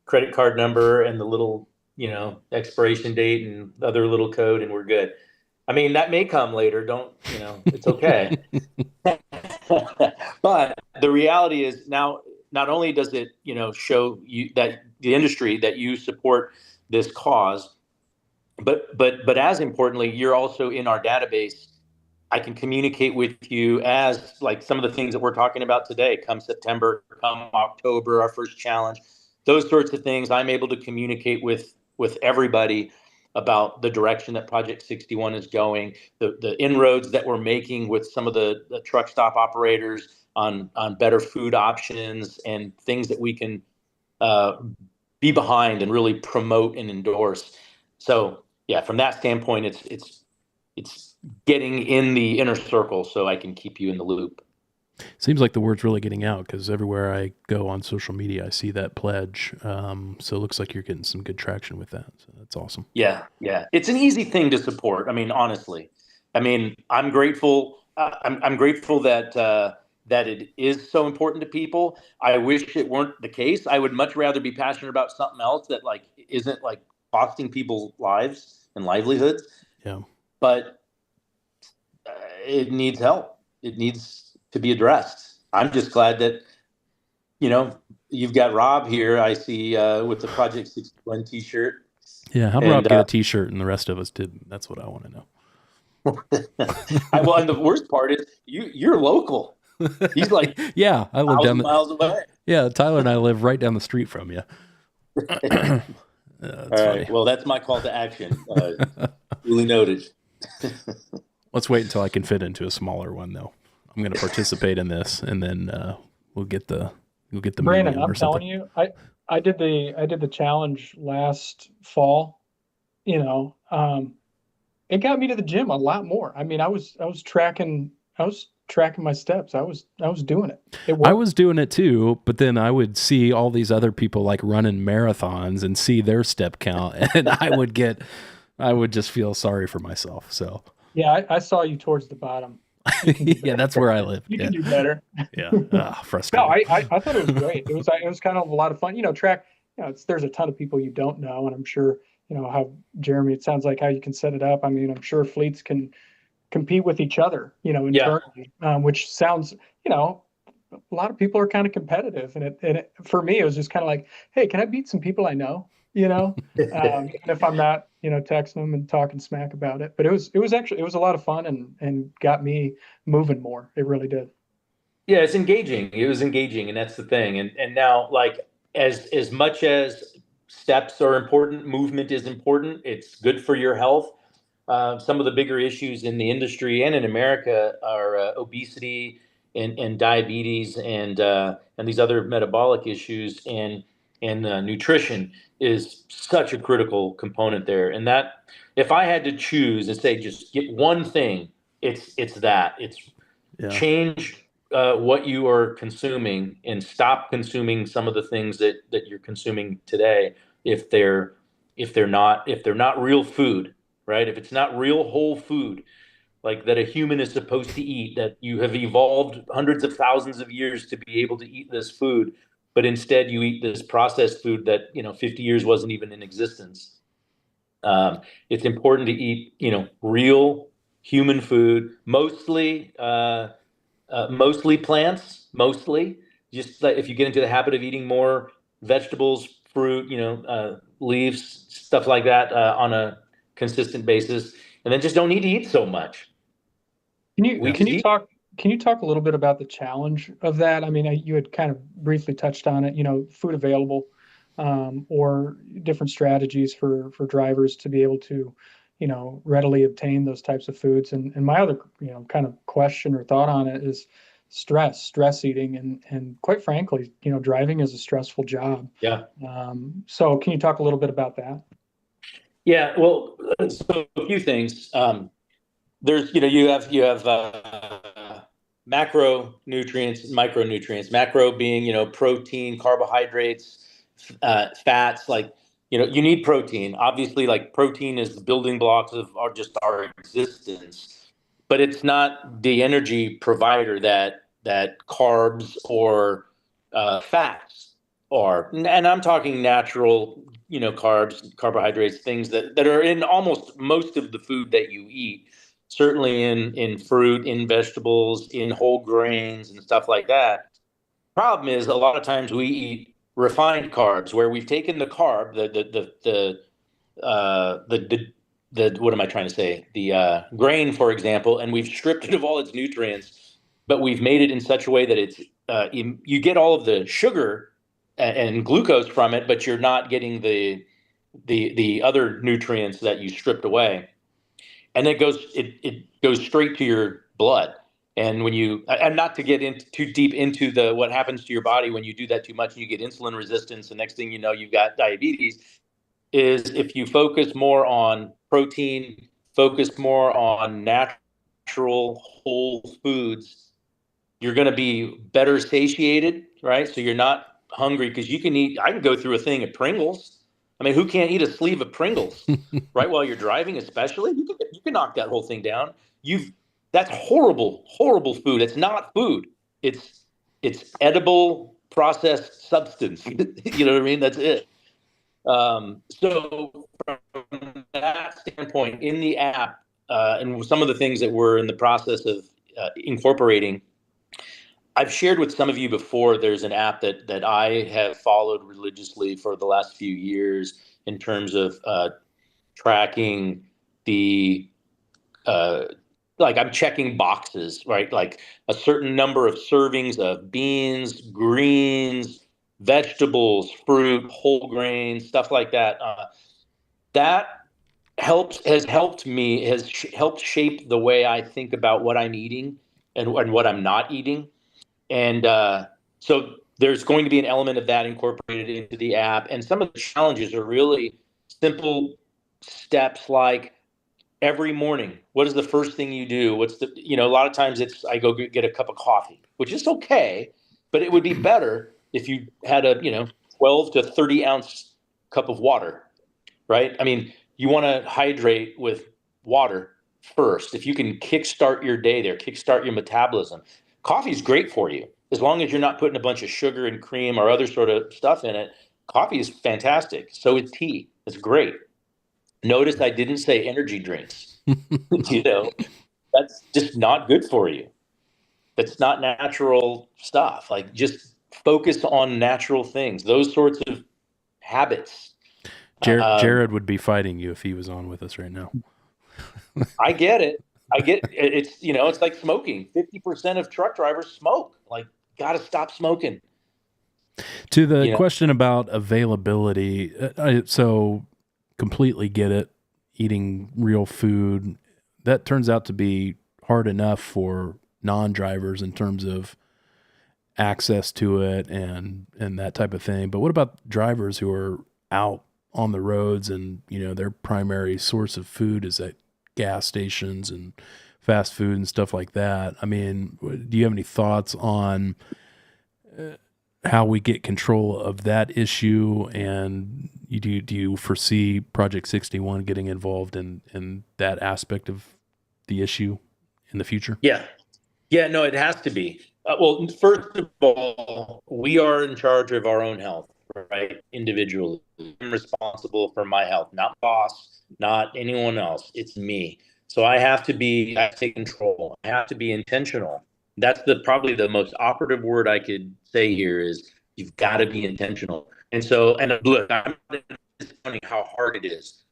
credit card number and the little, expiration date and other little code and we're good. I mean, that may come later. It's okay. But the reality is now, not only does it, show you that the industry that you support this cause, but as importantly, you're also in our database. I can communicate with you as like some of the things that we're talking about today, come September, come October, our first challenge, those sorts of things. I'm able to communicate with everybody about the direction that Project 61 is going, the inroads that we're making with some of the truck stop operators on better food options and things that we can uh, be behind and really promote and endorse. So yeah, from that standpoint, it's getting in the inner circle so I can keep you in the loop. Seems like the word's really getting out because everywhere I go on social media, I see that pledge. So it looks like you're getting some good traction with that. So that's awesome. Yeah, yeah. It's an easy thing to support. I mean, honestly, I mean, I'm grateful. I'm grateful that it is so important to people. I wish it weren't the case. I would much rather be passionate about something else that like isn't like costing people's lives and livelihoods. Yeah. But it needs help. It needs to be addressed. I'm just glad that you've got Rob here. I see with the Project 61 T-shirt. Yeah. How'd Rob get a T-shirt and the rest of us didn't? That's what I want to know. Well, and the worst part is you're local. He's like, yeah, I live down miles away. Yeah, Tyler and I live right down the street from you. All right. Funny. Well, that's my call to action. Duly noted. Let's wait until I can fit into a smaller one, though. I'm going to participate in this, and then we'll get the Brandon, I'm telling you, I did the challenge last fall. It got me to the gym a lot more. I mean, I was tracking my steps. I was doing it. I was doing it too, but then I would see all these other people like running marathons and see their step count, and I would just feel sorry for myself. So yeah, I saw you towards the bottom. Yeah, that's where I live. You can do better. Yeah, frustrating. No, I thought it was great. It was kind of a lot of fun. Track. There's a ton of people you don't know, and I'm sure how Jeremy. It sounds like how you can set it up. I mean, I'm sure fleets can compete with each other, internally, which sounds, a lot of people are kind of competitive, and it for me, it was just kind of like, hey, can I beat some people I know, even if I'm not, texting them and talking smack about it. But it was a lot of fun and got me moving more. It really did. Yeah, it's engaging. It was engaging, and that's the thing. And now, like, as much as steps are important, movement is important. It's good for your health. Some of the bigger issues in the industry and in America are obesity and diabetes and these other metabolic issues, and nutrition is such a critical component there. And that, if I had to choose and say just get one thing, it's change what you are consuming and stop consuming some of the things that you're consuming today if they're not real food. Right? If it's not real whole food, like that a human is supposed to eat, that you have evolved hundreds of thousands of years to be able to eat this food, but instead you eat this processed food that 50 years wasn't even in existence. It's important to eat real human food, mostly plants, mostly. Just if you get into the habit of eating more vegetables, fruit, leaves, stuff like that on a consistent basis, and then just don't need to eat so much. Can you talk a little bit about the challenge of that? I mean, you had kind of briefly touched on it, food available, or different strategies for drivers to be able to, readily obtain those types of foods. And my other, kind of question or thought on it is stress eating, and quite frankly, driving is a stressful job. Yeah. So can you talk a little bit about that? Yeah, well, so a few things. There's, you have macronutrients, micronutrients. Macro being, protein, carbohydrates, fats. Like, you need protein. Obviously, like protein is the building blocks of our existence, but it's not the energy provider that carbs or fats are. And I'm talking natural, carbs, carbohydrates, things that are in almost most of the food that you eat, certainly in fruit, in vegetables, in whole grains and stuff like that. Problem is, a lot of times we eat refined carbs, where we've taken the carb, the what am I trying to say? The grain, for example, and we've stripped it of all its nutrients, but we've made it in such a way that it's you get all of the sugar and glucose from it, but you're not getting the other nutrients that you stripped away, and it goes straight to your blood. And when you, and not to get into too deep into what happens to your body when you do that too much, and you get insulin resistance, the next thing you know, you've got diabetes. Is if you focus more on protein, focus more on natural whole foods, you're going to be better satiated, right? So you're not hungry, because I can go through a thing of Pringles. I mean, who can't eat a sleeve of Pringles, right? While you're driving, especially, you can knock that whole thing down. That's horrible, horrible food. It's not food. It's edible processed substance. You know what I mean? That's it. So from that standpoint, in the app, and some of the things that we're in the process of incorporating, I've shared with some of you before. There's an app that I have followed religiously for the last few years in terms of tracking the like I'm checking boxes, right? Like a certain number of servings of beans, greens, vegetables, fruit, whole grains, stuff like that. That has helped me, helped shape the way I think about what I'm eating and what I'm not eating. And so there's going to be an element of that incorporated into the app. And some of the challenges are really simple steps, like every morning, what is the first thing you do? A lot of times I go get a cup of coffee, which is okay, but it would be better if you had a 12 to 30 ounce cup of water, right? I mean, you want to hydrate with water first. If you can kickstart your day there, kickstart your metabolism. Coffee is great for you, as long as you're not putting a bunch of sugar and cream or other sort of stuff in it. Coffee is fantastic. So is tea. It's great. Notice I didn't say energy drinks. That's just not good for you. That's not natural stuff. Like, just focus on natural things, those sorts of habits. Jared would be fighting you if he was on with us right now. I get it. It's like smoking. 50% of truck drivers smoke. Like, got to stop smoking. To the question about availability, so completely get it. Eating real food, that turns out to be hard enough for non-drivers in terms of access to it and that type of thing. But what about drivers who are out on the roads and, their primary source of food is at gas stations and fast food and stuff like that? I mean, do you have any thoughts on how we get control of that issue? And do you foresee Project 61 getting involved in that aspect of the issue in the future? Yeah, no, it has to be. Well, first of all, we are in charge of our own health, right? Individually, I'm responsible for my health, not boss, not anyone else. It's me. So I have to take control. I have to be intentional. That's probably the most operative word I could say here is you've got to be intentional. And look, I'm not discounting how hard it is,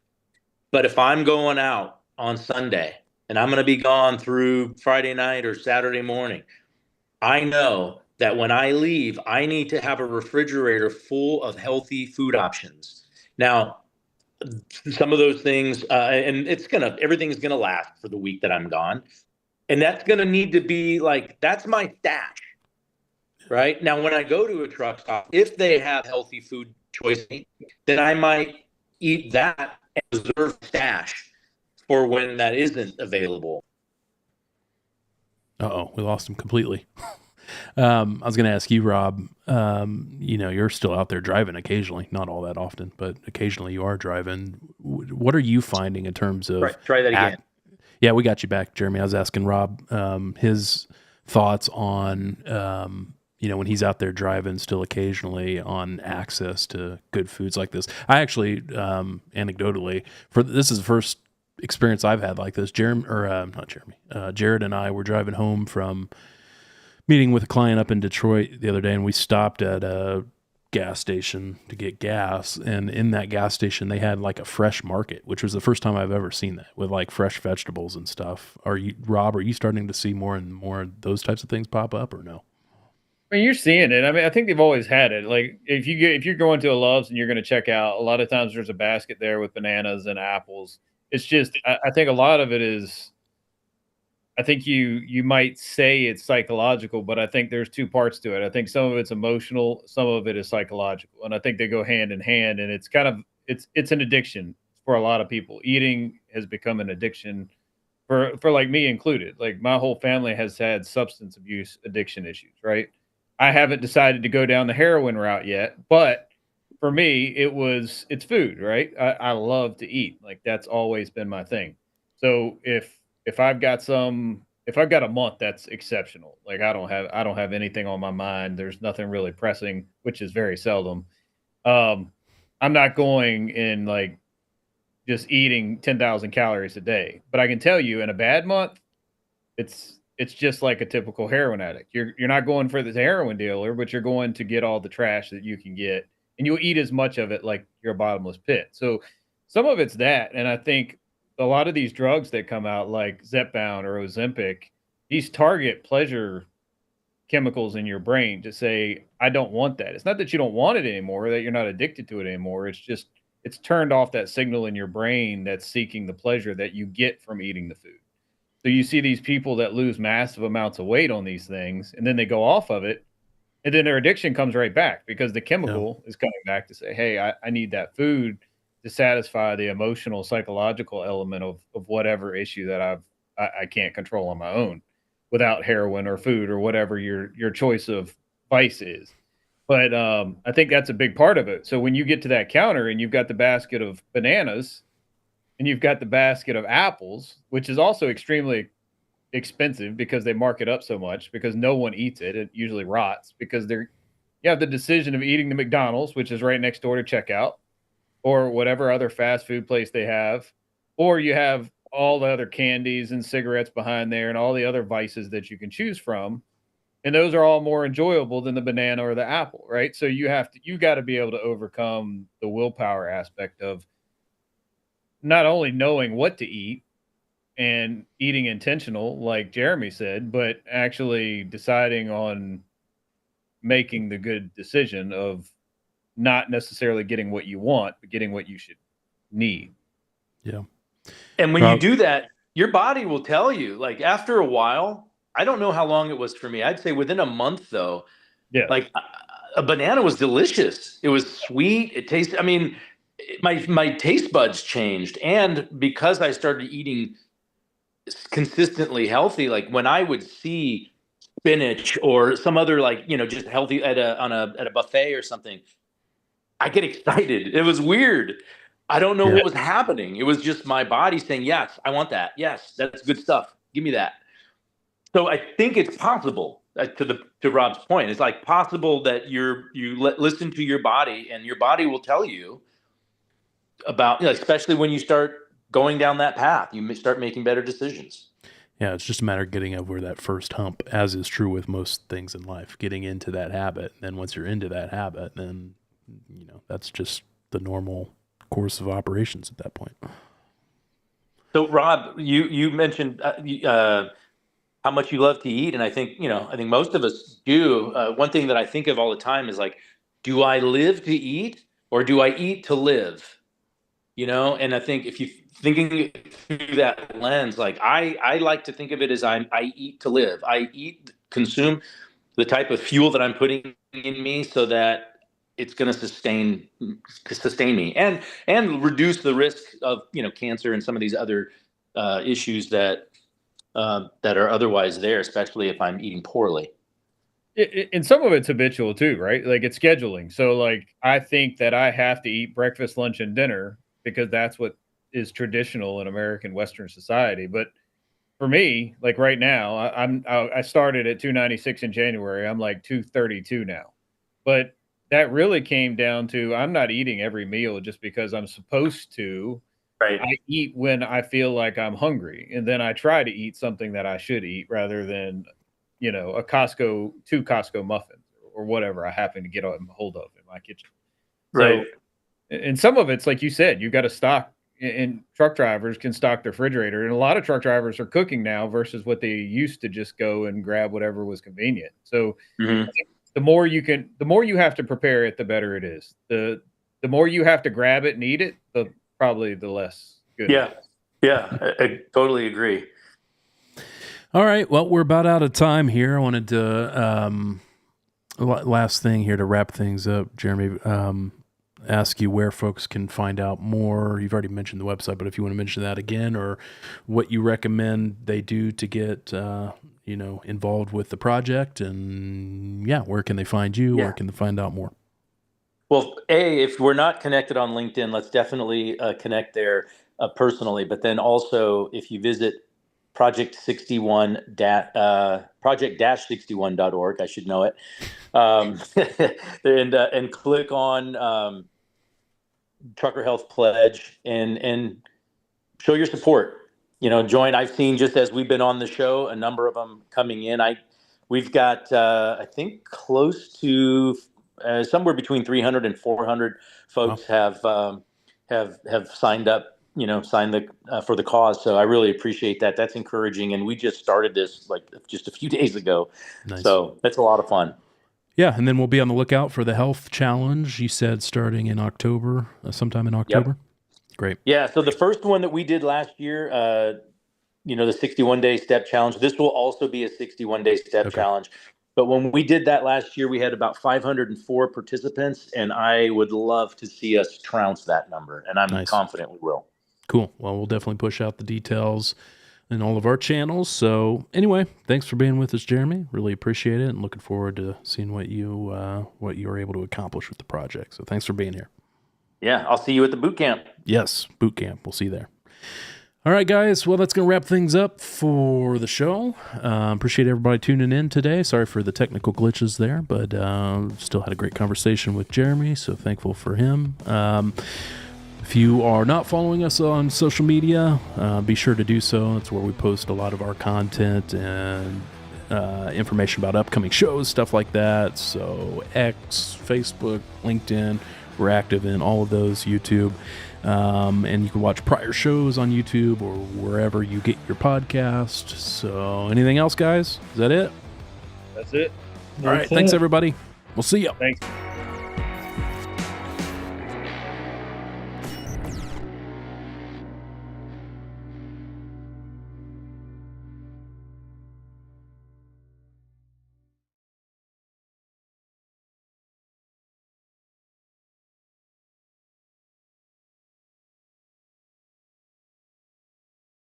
but if I'm going out on Sunday and I'm going to be gone through Friday night or Saturday morning, I know that when I leave, I need to have a refrigerator full of healthy food options. Now, some of those things, and everything's going to last for the week that I'm gone. And that's going to need to be that's my stash, right? Now, when I go to a truck stop, if they have healthy food choices, then I might eat that and reserve stash for when that isn't available. Uh-oh, we lost him completely. I was going to ask you, Rob, you're still out there driving occasionally, not all that often, but occasionally you are driving. What are you finding in terms of... Right, try that again. Yeah, we got you back, Jeremy. I was asking Rob his thoughts on, when he's out there driving still occasionally, on access to good foods like this. I actually, anecdotally, this is the first experience I've had like this. Jared and I were driving home from meeting with a client up in Detroit the other day, and we stopped at a gas station to get gas, and in that gas station they had like a fresh market, which was the first time I've ever seen that, with like fresh vegetables and stuff. Rob, are you starting to see more and more of those types of things pop up, or no? I mean, you're seeing it. I mean, I think they've always had it. Like if you're going to a Love's and you're going to check out, a lot of times there's a basket there with bananas and apples. It's just I think a lot of it is, I think you might say it's psychological, but I think there's two parts to it. I think some of it's emotional, some of it is psychological, and I think they go hand in hand. And it's kind of it's an addiction for a lot of people. Eating has become an addiction for like me included. Like my whole family has had substance abuse addiction issues, right? I haven't decided to go down the heroin route yet, but for me, it's food, right? I love to eat. Like that's always been my thing. So if I've got if I've got a month, that's exceptional. Like I don't have anything on my mind. There's nothing really pressing, which is very seldom. Um, I'm not going and like just eating 10,000 calories a day. But I can tell you, in a bad month, it's just like a typical heroin addict. You're not going for the heroin dealer, but you're going to get all the trash that you can get, and you'll eat as much of it like you're a bottomless pit. So some of it's that, and I think a lot of these drugs that come out, like Zepbound or Ozempic, these target pleasure chemicals in your brain to say, I don't want that. It's not that you don't want it anymore, that you're not addicted to it anymore. It's just it's turned off that signal in your brain that's seeking the pleasure that you get from eating the food. So you see these people that lose massive amounts of weight on these things, and then they go off of it, and then their addiction comes right back because the chemical is coming back to say, hey, I need that food to satisfy the emotional, psychological element of whatever issue that I can't control on my own without heroin or food or whatever your choice of vice is. But I think that's a big part of it. So when you get to that counter and you've got the basket of bananas and you've got the basket of apples, which is also extremely expensive because they mark it up so much because no one eats it. It usually rots because you have the decision of eating the McDonald's, which is right next door to checkout, or whatever other fast food place they have, or you have all the other candies and cigarettes behind there and all the other vices that you can choose from. And those are all more enjoyable than the banana or the apple, right? So you got to be able to overcome the willpower aspect of not only knowing what to eat and eating intentional, like Jeremy said, but actually deciding on making the good decision of not necessarily getting what you want, but getting what you should need. Yeah. And when you do that, your body will tell you, like after a while, I don't know how long it was for me. I'd say within a month though, Yeah. like a banana was delicious. It was sweet. It tasted, I mean, my taste buds changed. And because I started eating consistently healthy, like when I would see spinach or some other like, just healthy at a buffet or something, I get excited. It was weird. I don't know what was happening. It was just my body saying, yes, I want that. Yes, that's good stuff. Give me that. So I think it's possible, to Rob's point. It's like possible that listen to your body, and your body will tell you about, especially when you start going down that path, you start making better decisions. Yeah, it's just a matter of getting over that first hump, as is true with most things in life, getting into that habit. And then once you're into that habit, then, that's just the normal course of operations at that point. So Rob, you mentioned how much you love to eat. And I think most of us do. One thing that I think of all the time is like, do I live to eat or do I eat to live? And I think if you thinking through that lens, like I like to think of it as I eat to live. I consume the type of fuel that I'm putting in me so that it's going to sustain me and reduce the risk of, cancer and some of these other issues that are otherwise there, especially if I'm eating poorly. And some of it's habitual too, right? Like it's scheduling. So like I think that I have to eat breakfast, lunch, and dinner because that's what is traditional in American Western society. But for me, like right now, I started at 296 in January. I'm like 232 now. But that really came down to I'm not eating every meal just because I'm supposed to. Right. I eat when I feel like I'm hungry, and then I try to eat something that I should eat rather than, two Costco muffins or whatever I happen to get a hold of in my kitchen. Right. So, and some of it's like you said, you got to stock, and truck drivers can stock the refrigerator. And a lot of truck drivers are cooking now versus what they used to just go and grab whatever was convenient. So I think the more you have to prepare it, the better it is. The more you have to grab it and eat it, probably the less good. Yeah. Yeah. I totally agree. All right. Well, we're about out of time here. I wanted to, last thing here to wrap things up, Jeremy, ask you where folks can find out more. You've already mentioned the website, but if you want to mention that again, or what you recommend they do to get, involved with the project, and where can they find you? Yeah. Where can they find out more? Well, if we're not connected on LinkedIn, let's definitely connect there personally. But then also, if you visit project-61.org, I should know it, and click on Trucker Health Pledge and show your support. Join. I've seen, just as we've been on the show, a number of them coming in. We've got I think close to somewhere between 300 and 400 folks have signed up. Signed for the cause. So I really appreciate that. That's encouraging. And we just started this just a few days ago. Nice. So that's a lot of fun. Yeah. And then we'll be on the lookout for the health challenge. You said starting in October, sometime in October. Yep. Great. Yeah. So the first one that we did last year, the 61-day step challenge, this will also be a 61-day step challenge. But when we did that last year, we had about 504 participants, and I would love to see us trounce that number. And I'm confident we will. Cool. Well, we'll definitely push out the details in all of our channels. So anyway, thanks for being with us, Jeremy. Really appreciate it, and looking forward to seeing what you were able to accomplish with the project. So thanks for being here. Yeah, I'll see you at the boot camp. Yes, boot camp. We'll see you there. All right, guys. Well, that's going to wrap things up for the show. Appreciate everybody tuning in today. Sorry for the technical glitches there, but still had a great conversation with Jeremy, so thankful for him. If you are not following us on social media, be sure to do so. That's where we post a lot of our content and information about upcoming shows, stuff like that. So X, Facebook, LinkedIn, we're active in all of those, YouTube. And you can watch prior shows on YouTube or wherever you get your podcast. So anything else, guys? Is that it? That's it. All right. Thanks, everybody. We'll see you. Thanks.